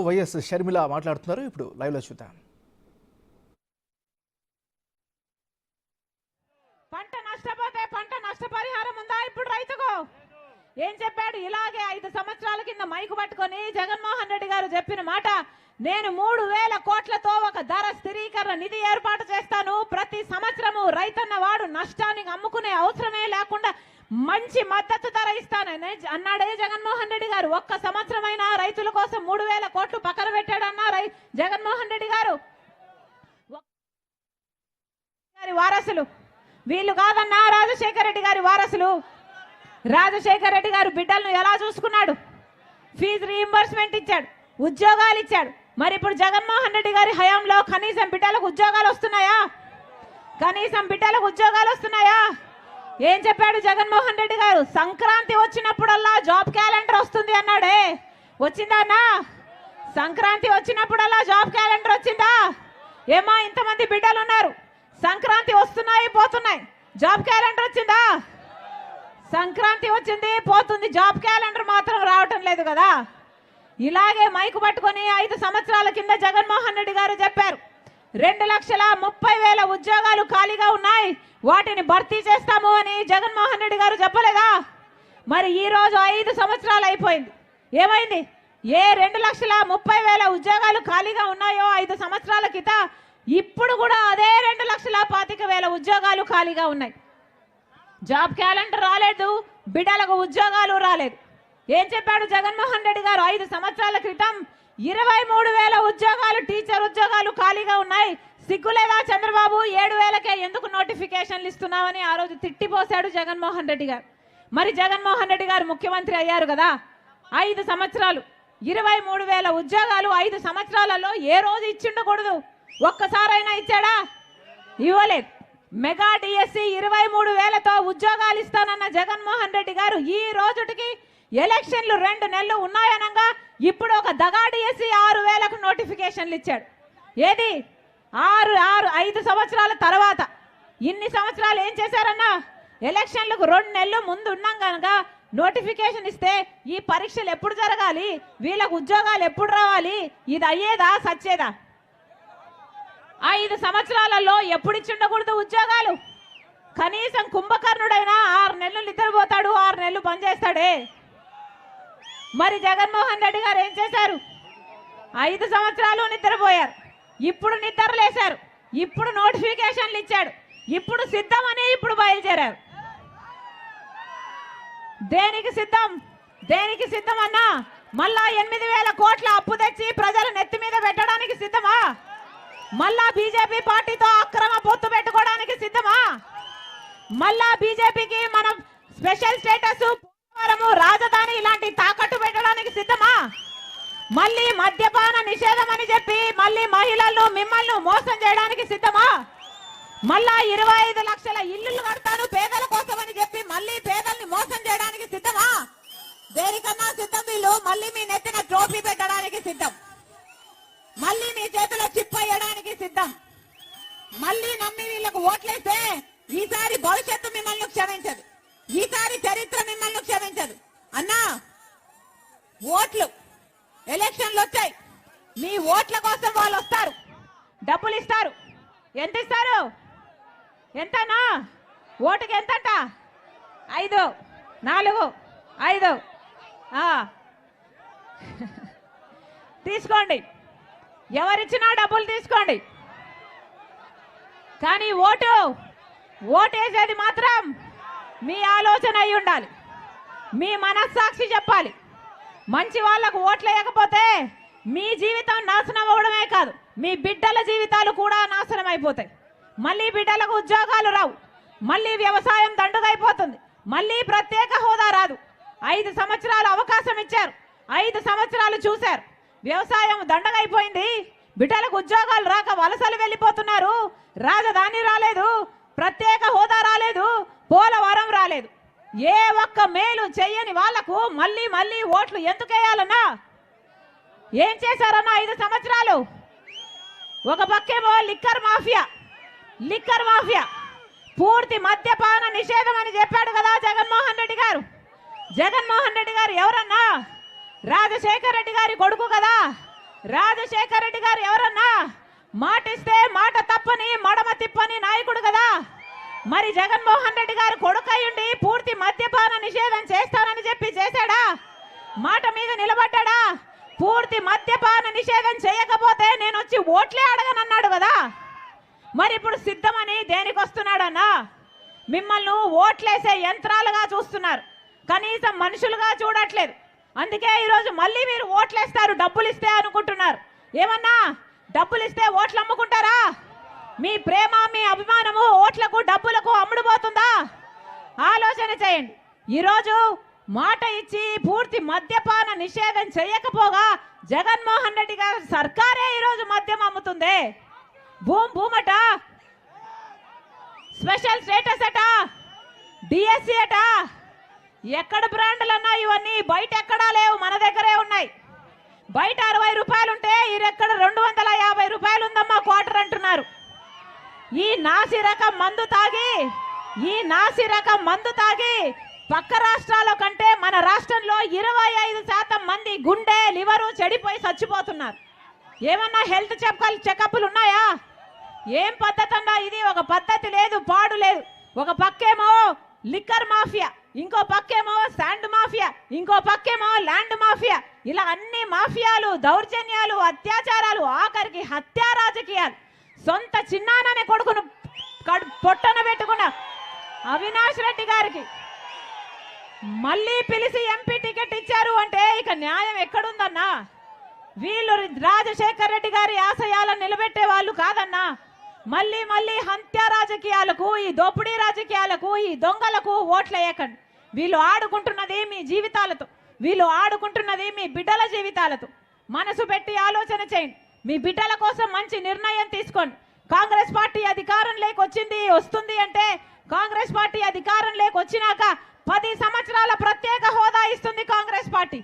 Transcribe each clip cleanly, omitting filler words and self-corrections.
YS Sharmila మాట్లాడుతున్నారు. ఇప్పుడు live లో చూద్దాం. పంట నష్టపోతే పంట నష్టపరిహారం ఉందా ఇప్పుడు రైతుకు? ఏం చెప్పాడు? ఇలాగే 5 సంవత్సరాల కింద మైకు పట్టుకొని జగన్మోహన్ రెడ్డి గారు చెప్పిన మాట, నేను 3000 కోట్లతో ఒక ధర స్థిరీకరణ నిధి ఏర్పాటు చేస్తాను, ప్రతి సంవత్సరము రైతన్న వాడు నష్టానికి అమ్ముకునే అవసరమే లేకుండా మంచి మద్దతు ధర ఇస్తానని అన్నాడే జగన్మోహన్ రెడ్డి గారు. ఒక్క సంవత్సరమైనా రైతుల కోసం 3000 కోట్లు పక్కన పెట్టాడన్నా జగన్మోహన్ రెడ్డి గారు. వారసులు వీళ్ళు కాదన్నా, రాజశేఖర రెడ్డి గారి వారసులు. రాజశేఖర రెడ్డి గారు బిడ్డలను ఎలా చూసుకున్నాడు? ఫీజు రీయింబర్స్మెంట్ ఇచ్చాడు, ఉద్యోగాలు ఇచ్చాడు. మరి ఇప్పుడు జగన్మోహన్ రెడ్డి గారి హయాంలో కనీసం బిడ్డలకు ఉద్యోగాలు వస్తున్నాయా? కనీసం బిడ్డలకు ఉద్యోగాలు వస్తున్నాయా? ఏం చెప్పాడు జగన్మోహన్ రెడ్డి గారు? సంక్రాంతి వచ్చినప్పుడల్లా జాబ్ క్యాలెండర్ వస్తుంది అన్నాడే. వచ్చిందా అన్నా? సంక్రాంతి వచ్చినప్పుడల్లా జాబ్ క్యాలెండర్ వచ్చిందా? ఏమా ఇంతమంది బిడ్డలు ఉన్నారు, సంక్రాంతి వస్తున్నాయి పోతున్నాయి, జాబ్ క్యాలెండర్ వచ్చిందా? సంక్రాంతి వచ్చింది పోతుంది, జాబ్ క్యాలెండర్ మాత్రం రావటం లేదు కదా. ఇలాగే మైకు పట్టుకొని 5 సంవత్సరాల కింద జగన్మోహన్ రెడ్డి గారు చెప్పారు 2,30,000 ఉద్యోగాలు ఖాళీగా ఉన్నాయి, వాటిని భర్తీ చేస్తాము అని జగన్మోహన్ రెడ్డి గారు చెప్పలేదా? మరి ఈ రోజు 5 సంవత్సరాలు అయిపోయింది, ఏమైంది? ఏ 2,30,000 ఉద్యోగాలు ఖాళీగా ఉన్నాయో 5 సంవత్సరాల క్రితం, ఇప్పుడు కూడా అదే 2,25,000 ఉద్యోగాలు ఖాళీగా ఉన్నాయి. జాబ్ క్యాలెండర్ రాలేదు, బిడ్డలకు ఉద్యోగాలు రాలేదు. ఏం చెప్పాడు జగన్మోహన్ రెడ్డి గారు? 5 సంవత్సరాల క్రితం 23,000 ఉద్యోగాలు, టీచర్ ఉద్యోగాలు ఖాళీగా ఉన్నాయి. సిగ్గులేదా చంద్రబాబు? 7,000కే ఎందుకు నోటిఫికేషన్లు ఇస్తున్నామని ఆ రోజు తిట్టిపోశాడు జగన్మోహన్ రెడ్డి గారు. మరి జగన్మోహన్ రెడ్డి గారు ముఖ్యమంత్రి అయ్యారు కదా, 5 సంవత్సరాలు 23,000 ఉద్యోగాలు 5 సంవత్సరాలలో ఏ రోజు ఇచ్చిండకూడదు? ఒక్కసారైనా ఇచ్చాడా? ఇవ్వలేదు. మెగా డిఎస్సి 23,000తో ఉద్యోగాలు ఇస్తానన్న జగన్మోహన్ రెడ్డి గారు ఈ రోజుకి ఎలక్షన్లు 2 నెలలు ఉన్నాయనగా ఇప్పుడు ఒక దగా డిఎస్సి 6,000కు నోటిఫికేషన్లు ఇచ్చాడు. ఏది 5 సంవత్సరాల తర్వాత ఇన్ని సంవత్సరాలు ఏం చేశారన్నా? ఎలక్షన్లకు 2 నెలలు ముందు ఉన్నాం కనుక నోటిఫికేషన్ ఇస్తే ఈ పరీక్షలు ఎప్పుడు జరగాలి, వీళ్ళకు ఉద్యోగాలు ఎప్పుడు రావాలి, ఇది అయ్యేదా సచ్చేదా? 5 సంవత్సరాలలో ఎప్పుడు ఇచ్చిండకూడదు ఉద్యోగాలు? కనీసం కుంభకర్ణుడైనా 6 నెలలు నిద్రపోతాడు, 6 నెలలు పనిచేస్తాడే. మరి జగన్మోహన్ రెడ్డి గారు ఏం చేశారు? 5 సంవత్సరాలు నిద్రపోయారు, ఇప్పుడు నిద్రలేశారు, ఇప్పుడు నోటిఫికేషన్లు ఇచ్చాడు, ఇప్పుడు సిద్ధమని ఇప్పుడు బయలుదేరారు. దేనికి సిద్ధం? దేనికి సిద్ధం అన్నా? మళ్ళా 8,000 కోట్ల అప్పు తెచ్చి ప్రజల నెత్తి మీద పెట్టడానికి సిద్ధమా? మళ్ళా బీజేపీ పార్టీతో అక్రమ పొత్తు పెట్టుకోవడానికి సిద్ధమా? మళ్ళా బీజేపీకి మనం స్పెషల్ స్టేటస్, రాజధాని ఇలాంటి తాకట్టు పెట్టడానికి సిద్ధమా? మళ్ళీ మద్యపాన నిషేధం అని చెప్పి మళ్ళీ మహిళలను మిమ్మల్ని మోసం చేయడానికి సిద్ధమా? మళ్ళా 25 లక్షల ఇల్లులు కడతాను పేదల కోసం అని చెప్పి మళ్ళీ పేదల్ని మోసం చేయడానికి సిద్ధమా? దేనికన్నా సిద్ధం వీళ్ళు? మళ్ళీ మీ నెత్తిన ట్రోఫీ పెట్టడానికి సిద్ధం, మళ్ళీ మీ చేతిలో చిప్ అయ్యడానికి సిద్ధం, మళ్ళీ నమ్మి వీళ్ళకు ఓట్లేస్తే ఈసారి భవిష్యత్తు మిమ్మల్ని క్షమించదు, ఈసారి చరిత్ర మిమ్మల్ని క్షమించదు. అన్నా ఓట్లు, ఎలక్షన్లు వచ్చాయి, మీ ఓట్ల కోసం వాళ్ళు వస్తారు, డబ్బులు ఇస్తారు. ఎంత ఇస్తారు? ఎంతనా? ఓటుకి ఎంతంట? 5, 4, 5 తీసుకోండి, ఎవరిచ్చినా డబ్బులు తీసుకోండి. కానీ ఓటేసేది మాత్రం మీ ఆలోచన అయి ఉండాలి, మీ మనస్సాక్షి చెప్పాలి. మంచి వాళ్లకు ఓట్లు వేయకపోతే మీ జీవితం నాశనం అవ్వడమే కాదు, మీ బిడ్డల జీవితాలు కూడా నాశనం అయిపోతాయి. మళ్ళీ బిడ్డలకు ఉద్యోగాలు రావు, మళ్ళీ వ్యవసాయం దండుగైపోతుంది, మళ్ళీ ప్రత్యేక హోదా రాదు. 5 సంవత్సరాలు అవకాశం ఇచ్చారు, 5 సంవత్సరాలు చూశారు, వ్యవసాయం దండగైపోయింది, బిడ్డలకు ఉద్యోగాలు రాక వలసలు వెళ్ళిపోతున్నారు, రాజధాని రాలేదు, ప్రత్యేక హోదా రాలేదు, పోలవరం రాలేదు. ఏ ఒక్క మేలు చెయ్యని వాళ్లకు మళ్ళీ మళ్ళీ ఓట్లు ఎందుకు వేయాలన్నా? ఏం చేశారన్నా 5 సంవత్సరాలు? ఒక పక్కేమో లిక్కర్ మాఫియా పూర్తి మద్యపాన నిషేధం అని చెప్పాడు కదా జగన్మోహన్ రెడ్డి గారు. జగన్మోహన్ రెడ్డి గారు ఎవరన్నా? రాజశేఖర రెడ్డి గారి కొడుకు కదా, రాజశేఖర రెడ్డి గారు ఎవరన్నా మాటిస్తే మాట తప్పని మడమ తిప్పని నాయకుడు కదా. మరి జగన్మోహన్ రెడ్డి గారు కొడుకయ్యుండి పూర్తి మద్యపాన నిషేధం చేస్తానని చెప్పి చేశాడా? మాట మీద నిలబడ్డా? పూర్తి మద్యపాన నిషేధం చేయకపోతే నేను వచ్చి ఓట్లే అడగనన్నాడు కదా. మరి ఇప్పుడు సిద్ధమని దేనికి వస్తున్నాడన్నా? మిమ్మల్ని ఓట్లేసే యంత్రాలుగా చూస్తున్నారు, కనీసం మనుషులుగా చూడట్లేదు. అందుకే ఈరోజు మళ్ళీ మీరు ఓట్లేస్తారు డబ్బులు ఇస్తే అనుకుంటున్నారు. ఏమన్నా డబ్బులు ఇస్తే ఓట్లు అమ్ముకుంటారా? మీ ప్రేమ మీ అభిమానము ఓట్లకు డబ్బులకు అమ్ముడుపోతుందా? ఆలోచన చేయండి. ఈరోజు మాట ఇచ్చి పూర్తి మద్యపాన నిషేధం చేయకపోగా జగన్మోహన్ రెడ్డి గారి సర్కారే ఈరోజు మద్యం అమ్ముతుంది. భూమట, స్పెషల్ స్టేటస్ అట, డిఎస్సి అట, ఎక్కడ బ్రాండ్లు అన్నా ఇవన్నీ బయట ఎక్కడా లేవు, మన దగ్గరే ఉన్నాయి. బయట 60 రూపాయలు ఉంటే ఈరెక్కడ 250 రూపాయలు ఉందమ్మా క్వార్టర్ అంటున్నారు. ఈ నాసి రకం మందు తాగి పక్క రాష్ట్రాల కంటే మన రాష్ట్రంలో 25% మంది గుండె లివరు చెడిపోయి చచ్చిపోతున్నారు. ఏమన్నా హెల్త్ చెకప్లు ఉన్నాయా? ఏం పద్ధతి అన్నా ఇది? ఒక పద్ధతి లేదు, పాడు లేదు. ఒక పక్కేమో లిక్కర్ మాఫియా, ఇంకో పక్కేమో శాండ్ మాఫియా, ఇంకో పక్కేమో ల్యాండ్ మాఫియా. ఇలా అన్ని మాఫియాలు, దౌర్జన్యాలు, అత్యాచారాలు, ఆఖరికి హత్యా రాజకీయాలు. సొంత చిన్నాననే కొడుకును పొట్టన పెట్టుకున్న అవినాష్ రెడ్డి గారికి మళ్ళీ పిలిచి ఎంపీ టికెట్ ఇచ్చారు అంటే ఇక న్యాయం ఎక్కడుందన్నా? వీళ్ళు రాజశేఖర రెడ్డి గారి ఆశయాలను నిలబెట్టే వాళ్ళు కాదన్నా. మళ్ళీ హత్యా రాజకీయాలకు, ఈ దోపిడీ రాజకీయాలకు, ఈ దొంగలకు ఓట్లేయకండి. వీళ్ళు ఆడుకుంటున్నది మీ జీవితాలతో, వీళ్ళు ఆడుకుంటున్నది మీ బిడ్డల జీవితాలతో. మనసు పెట్టి ఆలోచన చేయండి. మీ బిడ్డల కోసం మంచి నిర్ణయం తీసుకోండి. కాంగ్రెస్ పార్టీ అధికారం వస్తుంది అంటే కాంగ్రెస్ పార్టీ అధికారం వచ్చినాక 10 సంవత్సరాల ప్రత్యేక హోదా ఇస్తుంది కాంగ్రెస్ పార్టీ.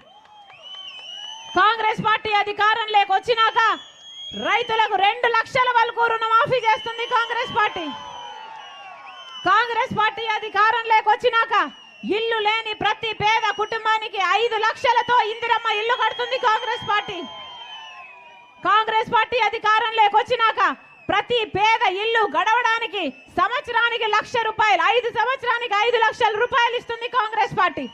కాంగ్రెస్ పార్టీ అధికారం వచ్చినాక రైతులకు 2 లక్షల వరకు రుణమాఫీ చేస్తుంది కాంగ్రెస్ పార్టీ. కాంగ్రెస్ పార్టీ అధికారం వచ్చినాక ఇల్లు లేని ప్రతి పేద కుటుంబానికి 5 లక్షలతో ఇందిరమ్మ ఇల్లు కడుతుంది కాంగ్రెస్ పార్టీ. కాంగ్రెస్ పార్టీ అధికారం వచ్చినాక ప్రతి పేద ఇల్లు గడవడానికి సంవత్సరానికి 1,00,000 రూపాయలు, 5 సంవత్సరానికి 5 లక్షల రూపాయలు ఇస్తుంది కాంగ్రెస్ పార్టీ.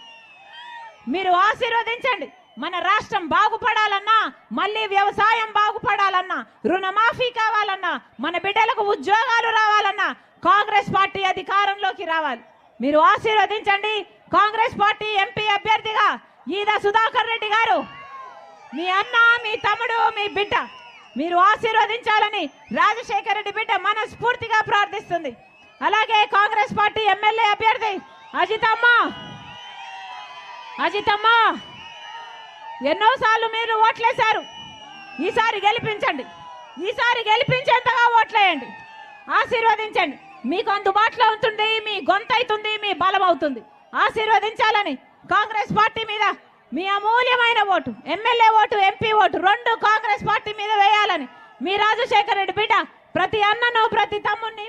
మీరు ఆశీర్వదించండి. మన రాష్ట్రం బాగుపడాలన్నా, మళ్ళీ వ్యవసాయం బాగుపడాలన్నా, రుణమాఫీ కావాలన్నా, మన బిడ్డలకు ఉద్యోగాలు రావాలన్నా కాంగ్రెస్ పార్టీ అధికారంలోకి రావాలి. మీరు ఆశీర్వదించండి. కాంగ్రెస్ పార్టీ ఎంపీ అభ్యర్థిగా ఈద సుధాకర్ రెడ్డి గారు, మీ అన్న, మీ తమ్ముడు, మీ బిడ్డ, మీరు ఆశీర్వదించాలని రాజశేఖర రెడ్డి బిడ్డ మనస్ఫూర్తిగా ప్రార్థిస్తుంది. అలాగే కాంగ్రెస్ పార్టీ ఎమ్మెల్యే అభ్యర్థి అజితమ్మ, ఎన్నోసార్లు మీరు ఓట్లేశారు. ఈసారి గెలిపించండి. ఈసారి గెలిపించేంతగా ఓట్లేయండి. ఆశీర్వదించండి. మీకు అందుబాటులో ఉంటుంది, మీ గొంతైతుంది, మీ బలం అవుతుంది. ఆశీర్వదించాలని కాంగ్రెస్ పార్టీ మీద మీ అమూల్యమైన vote, MLA vote, MP vote 2 Congress party మీద వేయాలని మీ రాజశేఖర రెడ్డి బిడ్డ ప్రతి అన్నను, ప్రతి తమ్ముడిని,